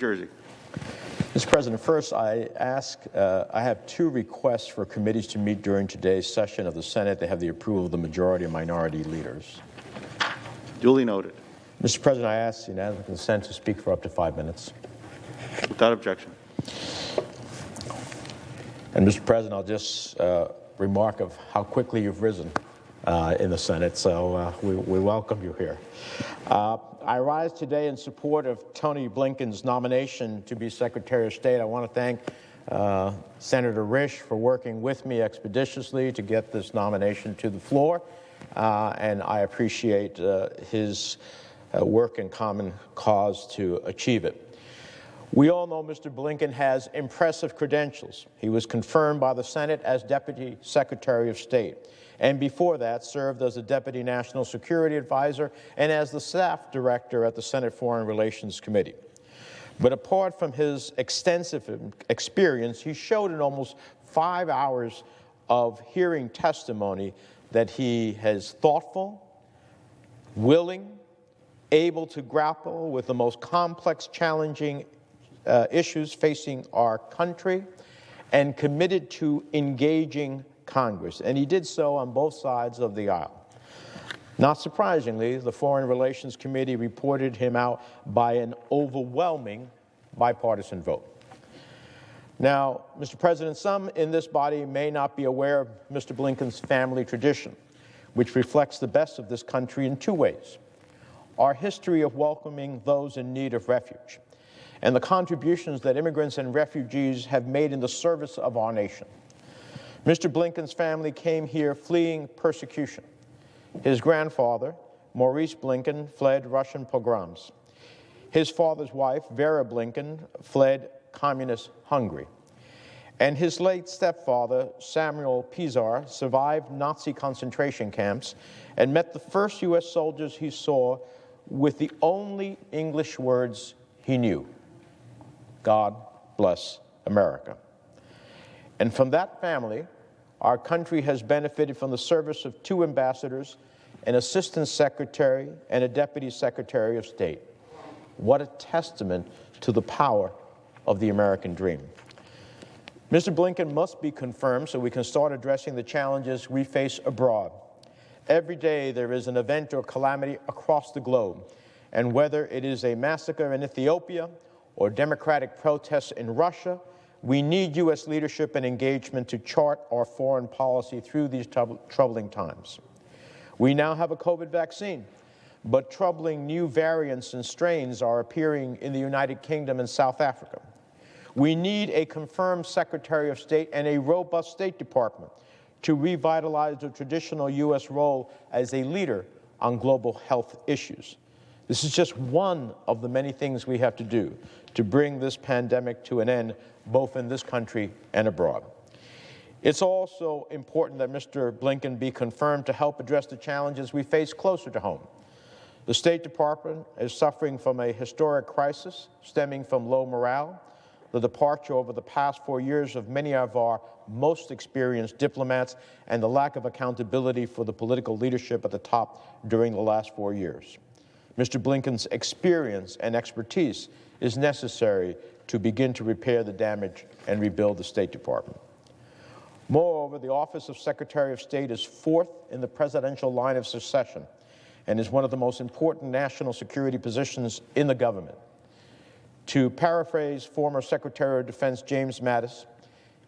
Jersey. Mr. President, first I have two requests for committees to meet during today's session of the Senate. They have the approval of the majority and minority leaders. Duly noted. Mr. President, I ask unanimous consent to speak for up to 5 minutes. Without objection. And Mr. President, I'll just remark of how quickly you've risen in the Senate, so we welcome you here. I rise today in support of Tony Blinken's nomination to be Secretary of State. I want to thank Senator Risch for working with me expeditiously to get this nomination to the floor, and I appreciate his work in common cause to achieve it. We all know Mr. Blinken has impressive credentials. He was confirmed by the Senate as Deputy Secretary of State, and before that served as a Deputy National Security Advisor and as the Staff Director at the Senate Foreign Relations Committee. But apart from his extensive experience, he showed in almost 5 hours of hearing testimony that he is thoughtful, willing, able to grapple with the most complex, challenging issues facing our country, and committed to engaging Congress. And he did so on both sides of the aisle. Not surprisingly, the Foreign Relations Committee reported him out by an overwhelming bipartisan vote. Now, Mr. President, some in this body may not be aware of Mr. Blinken's family tradition, which reflects the best of this country in two ways: our history of welcoming those in need of refuge, and the contributions that immigrants and refugees have made in the service of our nation. Mr. Blinken's family came here fleeing persecution. His grandfather, Maurice Blinken, fled Russian pogroms. His father's wife, Vera Blinken, fled communist Hungary. And his late stepfather, Samuel Pizar, survived Nazi concentration camps and met the first U.S. soldiers he saw with the only English words he knew: God bless America. And from that family, our country has benefited from the service of two ambassadors, an assistant secretary, and a deputy secretary of state. What a testament to the power of the American dream. Mr. Blinken must be confirmed so we can start addressing the challenges we face abroad. Every day there is an event or calamity across the globe, and whether it is a massacre in Ethiopia or democratic protests in Russia, we need U.S. leadership and engagement to chart our foreign policy through these troubling times. We now have a COVID vaccine, but troubling new variants and strains are appearing in the United Kingdom and South Africa. We need a confirmed Secretary of State and a robust State Department to revitalize the traditional U.S. role as a leader on global health issues. This is just one of the many things we have to do to bring this pandemic to an end, both in this country and abroad. It's also important that Mr. Blinken be confirmed to help address the challenges we face closer to home. The State Department is suffering from a historic crisis stemming from low morale, the departure over the past 4 years of many of our most experienced diplomats, and the lack of accountability for the political leadership at the top during the last 4 years. Mr. Blinken's experience and expertise is necessary to begin to repair the damage and rebuild the State Department. Moreover, the office of Secretary of State is fourth in the presidential line of succession and is one of the most important national security positions in the government. To paraphrase former Secretary of Defense James Mattis,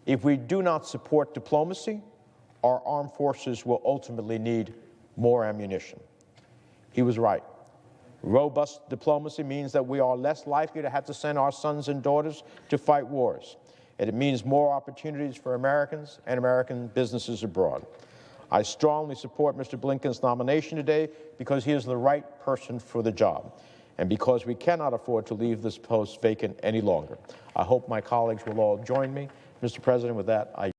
if we do not support diplomacy, our armed forces will ultimately need more ammunition. He was right. Robust diplomacy means that we are less likely to have to send our sons and daughters to fight wars, and it means more opportunities for Americans and American businesses abroad. I strongly support Mr. Blinken's nomination today because he is the right person for the job, and because we cannot afford to leave this post vacant any longer. I hope my colleagues will all join me. Mr. President, with that, I